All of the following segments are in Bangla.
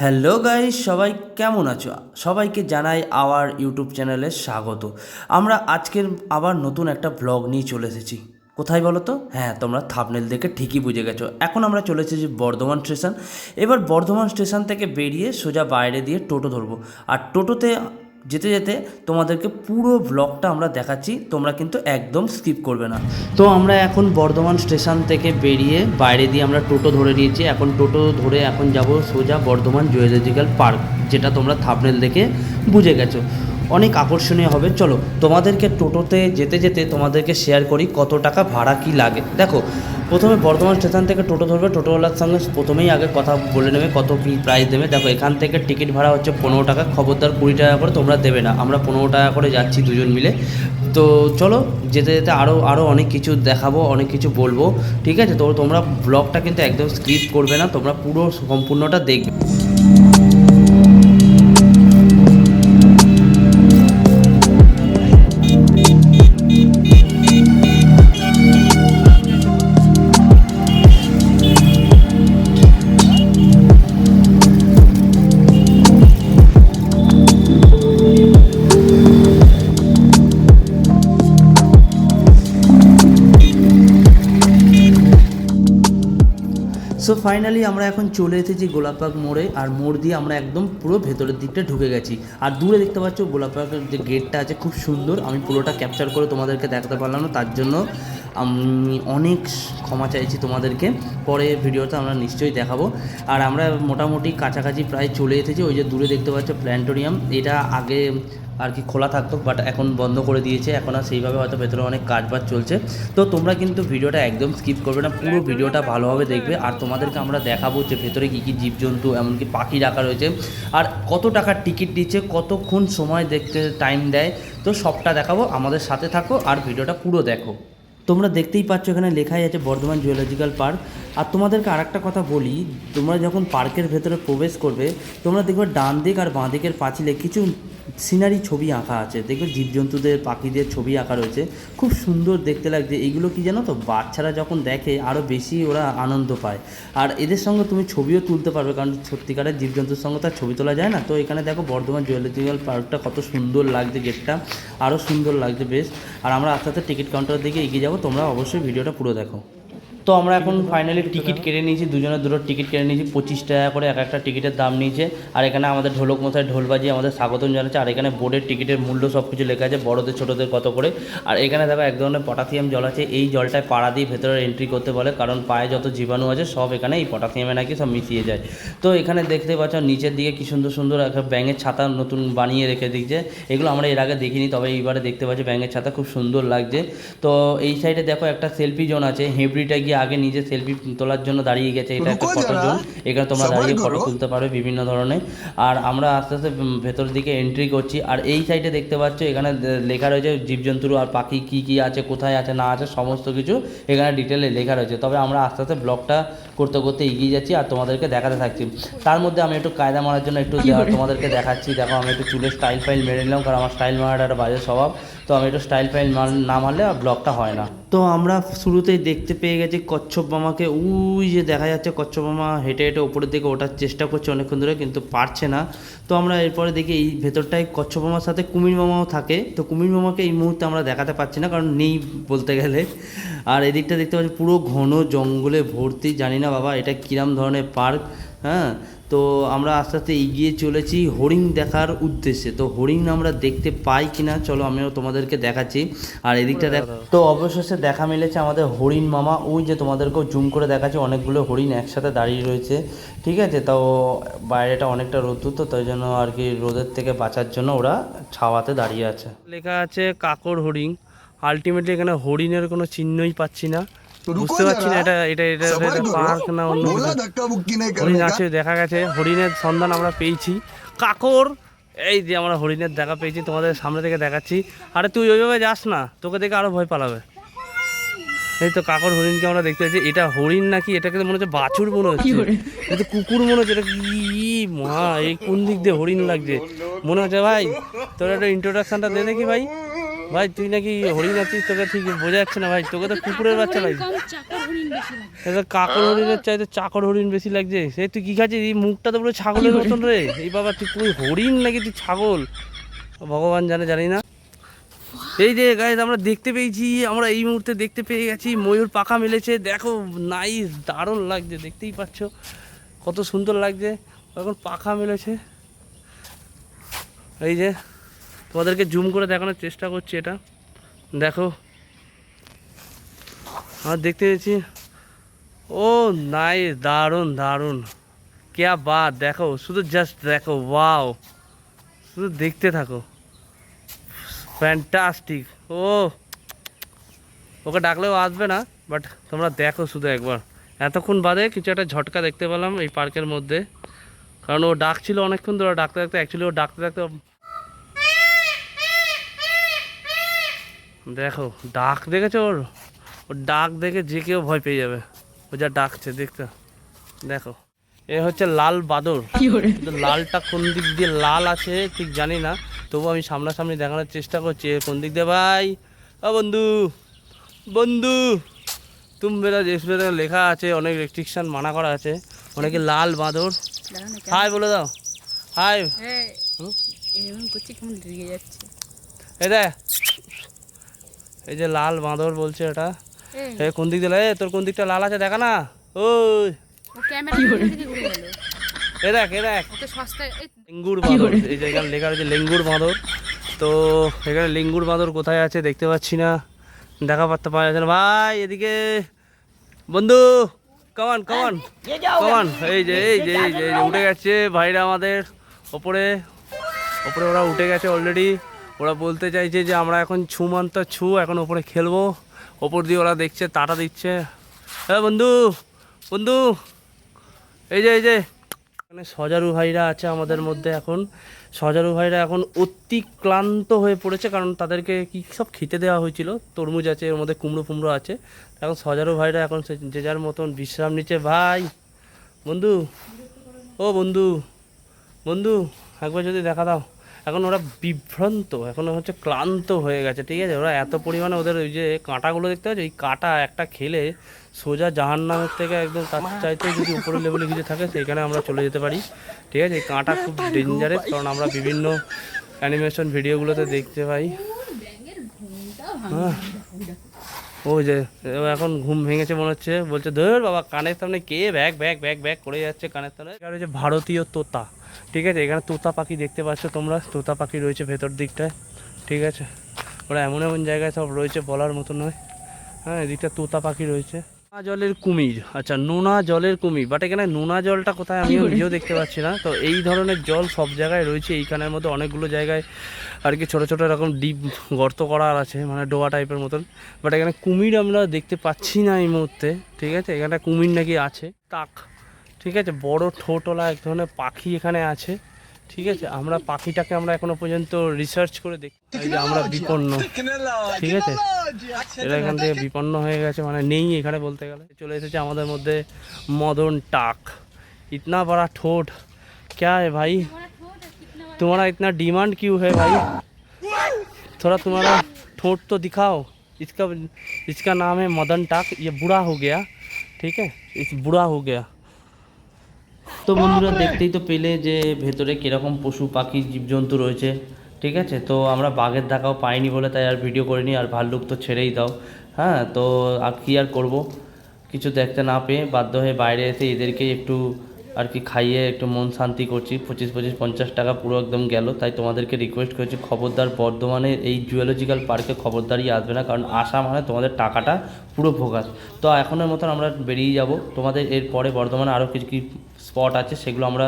হ্যালো গাইস, সবাই কেমন আছো? সবাইকে জানাই আওয়ার ইউটিউব চ্যানেলে স্বাগত। আমরা আজকের আবার নতুন একটা ব্লগ নিয়ে চলে এসেছি। কোথায় বলো তো? হ্যাঁ, তোমরা থাম্বনেল দেখে ঠিকই বুঝে গেছো। এখন আমরা চলে এসেছি বর্ধমান স্টেশন। এবার বর্ধমান স্টেশন থেকে বেরিয়ে সোজা বাইরে দিয়ে টোটো ধরবো। আর টোটোতে যেতে যেতে তোমাদেরকে পুরো ব্লগটা আমরা দেখাচ্ছি, তোমরা কিন্তু একদম স্কিপ করবে না। তো আমরা এখন বর্ধমান স্টেশন থেকে বেরিয়ে বাইরে দিয়ে আমরা টোটো ধরে নিয়েছি। এখন টোটো ধরে এখন যাব সোজা বর্ধমান জুওলজিক্যাল পার্ক, যেটা তোমরা থাম্বনেল দেখে বুঝে গেছো। অনেক আকর্ষণীয় হবে। চলো তোমাদেরকে টোটোতে যেতে যেতে তোমাদেরকে শেয়ার করি কত টাকা ভাড়া কি লাগে। দেখো, প্রথমে বর্ধমান স্টেশন থেকে টোটো ধরবে। টোটোওয়ালার সঙ্গে প্রথমেই আগে কথা বলে নেবে কত কী প্রাইস দেবে। দেখো, এখান থেকে টিকিট ভাড়া হচ্ছে 15 টাকা। খবরদার 20 টাকা করে তোমরা দেবে না, আমরা 15 টাকা করে যাচ্ছি দুজন মিলে। তো চলো, যেতে যেতে আরও অনেক কিছু দেখাবো, অনেক কিছু বলবো, ঠিক আছে? তো তোমরা ব্লগটা কিন্তু একদম স্কিপ করবে না, তোমরা পুরো সম্পূর্ণটা দেখবে। সো ফাইনালি আমরা এখন চলে এসেছি গোলাপবাগ মোড়ে। আর মোড় দিয়ে আমরা একদম পুরো ভেতরের দিকটা ঢুকে গেছি। আর দূরে দেখতে পাচ্ছ গোলাপবাগের যে গেটটা আছে, খুব সুন্দর। আমি পুরোটা ক্যাপচার করে তোমাদেরকে দেখাতে পারলাম না, তার জন্য আমি অনেক ক্ষমা চাইছি তোমাদেরকে। পরে ভিডিওতে আমরা নিশ্চয়ই দেখাবো। আর আমরা মোটামুটি কাছাকাছি প্রায় চলে এসেছি। ওই যে দূরে দেখতে পাচ্ছ প্ল্যানেটোরিয়াম, এটা আগে আর কি খোলা থাকতো, বাট এখন বন্ধ করে দিয়েছে। এখন আর সেইভাবে হয়তো ভেতরে অনেক কাজবাজ চলছে। তো তোমরা কিন্তু ভিডিওটা একদম স্কিপ করবে না, পুরো ভিডিওটা ভালোভাবে দেখবে। আর তোমাদেরকে আমরা দেখাবো যে ভেতরে কী কী জীবজন্তু, এমনকি পাখি রাখা রয়েছে, আর কত টাকার টিকিট দিচ্ছে, কতক্ষণ সময় দেখতে টাইম দেয়, তো সবটা দেখাবো। আমাদের সাথে থাকো আর ভিডিওটা পুরো দেখো। তোমরা দেখতেই পাচ্ছ এখানে লেখাই আছে বর্ধমান জুওলজিক্যাল পার্ক। আর তোমাদেরকে আরেকটা কথা বলি, তোমরা যখন পার্কের ভেতরে প্রবেশ করবে, তোমরা দেখবে ডান দিক আর বাঁ দিকের পাঁচিলে কিছু সিনারি ছবি আঁকা আছে। দেখবে জীবজন্তুদের, পাখিদের ছবি আঁকা রয়েছে, খুব সুন্দর দেখতে লাগছে। এইগুলো কি জানো তো, বাচ্চারা যখন দেখে আরও বেশি ওরা আনন্দ পায়। আর এদের সঙ্গে তুমি ছবিও তুলতে পারবে, কারণ সত্যিকারের জীবজন্তুর সঙ্গে তার ছবি তোলা যায় না। তো এখানে দেখো বর্ধমান জুওলজিক্যাল পার্কটা কত সুন্দর লাগছে, গেটটা আরও সুন্দর লাগছে বেশ। আর আমরা আস্তে আস্তে টিকিট কাউন্টারের দিকে এগিয়ে যাবো, তোমরা অবশ্যই ভিডিওটা পুরো দেখো। তো আমরা এখন ফাইনালি টিকিট কেটে নিয়েছি, দুজনের দুটো টিকিট কেটে নিয়েছি। 25 টাকা করে এক একটা টিকিটের দাম নিয়েছে। আর এখানে আমাদের ঢোলক মশাই ঢোল বাজিয়ে আমাদের স্বাগতম জানাচ্ছে। আর এখানে বোর্ডের টিকিটের মূল্য সব কিছু লেখা আছে, বড়দের ছোটোদের কত করে। আর এখানে দেখো এক ধরনের পটাশিয়াম জল আছে, এই জলটায় পাড়া দিয়ে ভেতরে এন্ট্রি করতে বলে, কারণ পায়ে যত জীবাণু আছে সব এখানে এই পটাশিয়ামে নাকি সব মিশিয়ে যায়। তো এখানে দেখতে পাচ্ছ নিচের দিকে কী সুন্দর সুন্দর একটা ব্যাঙের ছাতা নতুন বানিয়ে রেখে দিচ্ছে। এগুলো আমরা এর আগে দেখিনি, তবে এইবারে দেখতে পাচ্ছি ব্যাঙের ছাতা, খুব সুন্দর লাগছে। তো এই সাইডে দেখো একটা সেলফি জোন আছে, হেবড়িটা গিয়ে আগে নিজে সেলফি তোলার জন্য দাঁড়িয়ে গেছে। এটা একটা ফটো জোন, এখানে তোমরা দাঁড়িয়ে ফটো তুলতে পারবে বিভিন্ন ধরনের। আর আমরা আস্তে আস্তে ভেতর দিকে এন্ট্রি করছি। আর এই সাইডে দেখতে পাচ্ছ এখানে লেখা রয়েছে জীবজন্তু আর পাখি কী কী আছে, কোথায় আছে না আছে, সমস্ত কিছু এখানে ডিটেলে লেখা রয়েছে। তবে আমরা আস্তে আস্তে ব্লগটা করতে করতে এগিয়ে যাচ্ছি আর তোমাদেরকে দেখাতে থাকছি। তার মধ্যে আমি একটু কায়দা মারার জন্য একটু তোমাদেরকে দেখাচ্ছি। দেখো, আমি একটু চুলের স্টাইল ফাইল মেরে নিলাম, কারণ আমার স্টাইল মারাটা একটা বাজে স্বভাব। তো আমি একটু স্টাইল ফাইল না মারলে আর ব্লগটা হয় না। তো আমরা শুরুতেই দেখতে পেয়ে গেছি কচ্ছপ মামাকে। ওই যে দেখা যাচ্ছে কচ্ছপ মামা হেঁটে হেঁটে ওপরের দিকে ওঠার চেষ্টা করছে অনেকক্ষণ ধরে, কিন্তু পারছে না। তো আমরা এরপরে দেখি এই ভেতরটায় কচ্ছপ মামার সাথে কুমির মামাও থাকে। তো কুমির মামাকে এই মুহূর্তে আমরা দেখাতে পারছি না, কারণ নেই বলতে গেলে। আর এদিকটা দেখতে পাচ্ছি পুরো ঘন জঙ্গলে ভর্তি। জানি না বাবা এটা কিরম ধরনের পার্ক। হ্যাঁ, তো আমরা আস্তে আস্তে এগিয়ে চলেছি হরিণ দেখার উদ্দেশ্যে। তো হরিণ আমরা দেখতে পাই কিনা চলো আমিও তোমাদেরকে দেখাচ্ছি। আর এদিকটা তো অবশেষে দেখা মিলেছে আমাদের হরিণ মামা। ওই যে তোমাদেরকেও জুম করে দেখাচ্ছে, অনেকগুলো হরিণ একসাথে দাঁড়িয়ে রয়েছে, ঠিক আছে? তাও বাইরেটা অনেকটা রোদ্দুর, তো তাই জন্য আর কি রোদের থেকে বাঁচার জন্য ওরা ছাওয়াতে দাঁড়িয়ে আছে। লেখা আছে কাকর হরিণ। আলটিমেটলি এখানে হরিণের কোনো চিহ্নই পাচ্ছি না, বুঝতে পারছি না এটা এটা এটা পার্ক না অন্য হরিণ আছে। দেখা গেছে হরিণের সন্ধান আমরা পেয়েছি। কাকর, এই যে আমরা হরিণের দেখা পেয়েছি, তোমাদের সামনে থেকে দেখাচ্ছি। আরে তুই ওইভাবে যাস না, তোকে দেখে আরো ভয় পালাবে। এই তো কাকর হরিণকে আমরা দেখতে পাচ্ছি। এটা হরিণ নাকি, এটাকে মনে হচ্ছে বাছুর মনে হচ্ছে, এটা কুকুর মনে হচ্ছে। এটা কি মা, এই কোন দিক দিয়ে হরিণ লাগছে মনে হচ্ছে? ভাই তোর একটা ইন্ট্রোডাকশনটা দে দেখি ভাই। ভাই তুই নাকি হরিণ আছিস, তোকে ঠিক বোঝা যাচ্ছে না ভাই, তোকে তো কুকুরের বাচ্চা লাগছে। এটা কাকর হরিণের চাইতে চাকর হরিণ বেশি লাগছে। সে তুই কি খাচ্ছিস? এই মুখটা তো পুরো ছাগলের মতন রে। এই বাবা তুই হরিণ নাকি তুই ছাগল, ভগবান জানে, জানি না। এই যে গাইস আমরা দেখতে পেয়েছি, আমরা এই মুহূর্তে দেখতে পেয়ে গেছি ময়ূর পাখা মেলেছে। দেখো নাইস, দারুণ লাগছে, দেখতেই পাচ্ছ কত সুন্দর লাগছে। এখন পাখা মেলেছে, এই যে তোমাদেরকে জুম করে দেখানোর চেষ্টা করছি। এটা দেখো, আমরা দেখতে পেয়েছি। ও নাইস, দারুণ দারুণ, क्या बात। দেখো শুধু জাস্ট দেখো, ওয়াও, শুধু দেখতে থাকো, ফ্যান্টাস্টিক। ও ওকে ডাকলেও আসবে না, বাট তোমরা দেখো শুধু একবার। এতক্ষণ বাদে কিছু একটা ঝটকা দেখতে পেলাম এই পার্কের মধ্যে, কারণ ও ডাকছিল অনেকক্ষণ ধরে, ডাকতে ডাকতে অ্যাকচুয়ালি ও ডাকতে ডাকতে দেখো ডাক দেখেছো ওর, ওর ডাক দেখে যে কেউ ভয় পেয়ে যাবে, ও যা ডাকছে দেখতে। দেখো এ হচ্ছে লাল বাদর, কিন্তু লালটা কোন দিক দিয়ে লাল আছে ঠিক জানি না, তবু আমি সামনাসামনি দেখানোর চেষ্টা করছি কোন দিক দিয়ে। ভাই ও বন্ধু, বন্ধু তুমি মেরা দেশ মেরা লেখা আছে, অনেক রেস্ট্রিকশন মানা করা আছে, অনেকে লাল বাঁদর। হাই বলে দাও, হাই। এই দেখ, এই যে লাল বাঁদর বলছে এটা, কোন দিক দিয়ে, তোর কোন দিকটা লাল আছে দেখা না, ওই এ দেখ, এ দেখ লেঙ্গুর বাঁদর, এই যে এখানে লেখা রয়েছে লেঙ্গুর বাঁদর। তো এখানে লেঙ্গুর বাঁদর কোথায় আছে দেখতে পাচ্ছি না, দেখা পারতে পাওয়া যাচ্ছে না। ভাই এদিকে বন্ধু, কমান কমান কমান, এই যে এই যে এই যে উঠে গেছে ভাইরা আমাদের ওপরে, ওপরে ওরা উঠে গেছে অলরেডি। ওরা বলতে চাইছে যে আমরা এখন ছুমান্ত এখন ওপরে খেলবো। ওপর দিয়ে ওরা দেখছে, তাটা দিচ্ছে। হ্যাঁ বন্ধু, বন্ধু এই যে, এই যে এখানে সজারু ভাইরা আছে আমাদের মধ্যে। এখন সজারু ভাইরা এখন অতি ক্লান্ত হয়ে পড়েছে, কারণ তাদেরকে কী সব খেতে দেওয়া হয়েছিল, তরমুজ আছে, এর মধ্যে কুমড়ো ফুমড়ো আছে। এখন সজারু ভাইরা এখন যে যার মতন বিশ্রাম নিচ্ছে। ভাই বন্ধু, ও বন্ধু, বন্ধু একবার যদি দেখা দাও। এখন ওরা বিভ্রান্ত, এখন হচ্ছে ক্লান্ত হয়ে গেছে, ঠিক আছে। ওরা এত পরিমাণে ওদের ওই যে কাঁটাগুলো দেখতে পাচ্ছ, এই কাঁটা একটা খেলে সোজা জাহান্নামের থেকে একদম তার চাইতে যদি উপরের লেভেলে কিছু থাকে সেইখানে আমরা চলে যেতে পারি, ঠিক আছে। এই কাঁটা খুব ডেঞ্জারাস, কারণ আমরা বিভিন্ন অ্যানিমেশন ভিডিওগুলোতে দেখতে পাই। হ্যাঁ ওই যে এখন ঘুম ভেঙেছে মনে হচ্ছে, বলছে ধর বাবা কানের সামনে কে ব্যাগ ব্যাগ ব্যাগ ব্যাগ করে যাচ্ছে কানের সামনে। আর হচ্ছে ভারতীয় তোতা, ঠিক আছে। এখানে তোতা পাখি দেখতে পাচ্ছ তোমরা, তোতা পাখি রয়েছে ভেতর দিকটায়, ঠিক আছে। ওরা এমন এমন জায়গায় সব রয়েছে বলার মতো নয়। হ্যাঁ এদিকটা তোতা পাখি রয়েছে। নোনা জলের কুমির, আচ্ছা নোনা জলের কুমির, বাট এখানে নোনা জলটা কোথায় আমি নিজেও দেখতে পাচ্ছি না। তো এই ধরনের জল সব জায়গায় রয়েছে, এইখানের মধ্যে অনেকগুলো জায়গায় আর কি ছোটো ছোটো এরকম ডিপ গর্ত করা আছে, মানে ডোয়া টাইপের মতন। বাট এখানে কুমির আমরা দেখতে পাচ্ছি না এই মুহূর্তে, ঠিক আছে। এখানে কুমির নাকি আছে, কাক, ঠিক আছে। বড় ঠোঁটওয়ালা এক ধরনের পাখি এখানে আছে, ঠিক আছে। আমরা পাখিটাকে আমরা এখনো পর্যন্ত রিসার্চ করে দেখি, এই যে আমরা বিপন্ন, ঠিক আছে। এরা এখান থেকে বিপন্ন হয়ে গেছে, মানে নেই এখানে বলতে গেলে। চলে এসেছে আমাদের মধ্যে মদন টাক। ইতনা বড়া ঠোঁট क्या है भाई, तुम्हारा इतना डिमांड क्यों है भाई, थोड़ा तुम्हारा ठोट तो दिखाओ। इसका नाम है मदन टाक, ये बूढ़ा हो गया, ठीक है, इस बूढ़ा हो गया। তো বন্ধুরা দেখতেই তো পেলে যে ভেতরে কীরকম পশু পাখি জীবজন্তু রয়েছে, ঠিক আছে। তো আমরা বাঘের দেখাও পাইনি বলে তাই আর ভিডিও করিনি, আর ভাল্লুক তো ছেড়েই দাও। হ্যাঁ তো আর কী আর করবো, কিছু দেখতে না পেয়ে বাধ্য হয়ে বাইরে এসে এদেরকে একটু আর কি খাইয়ে একটু মন শান্তি করছি। 25-50 টাকা পুরো একদম গেল। তাই তোমাদেরকে রিকোয়েস্ট করছি, খবরদার বর্ধমানে এই জুওলজিক্যাল পার্কে খবরদারই আসবে না, কারণ আসা মানে তোমাদের টাকাটা পুরো ভোগাস। তো এখনের মতন আমরা বেরিয়ে যাব। তোমাদের এরপরে বর্ধমানে আরও কিছু কি স্পট আছে, সেগুলো আমরা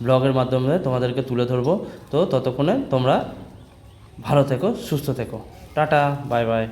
ব্লগের মাধ্যমে তোমাদেরকে তুলে ধরবো। তো ততক্ষণে তোমরা ভালো থেকো, সুস্থ থেকো, টাটা, বাই বাই।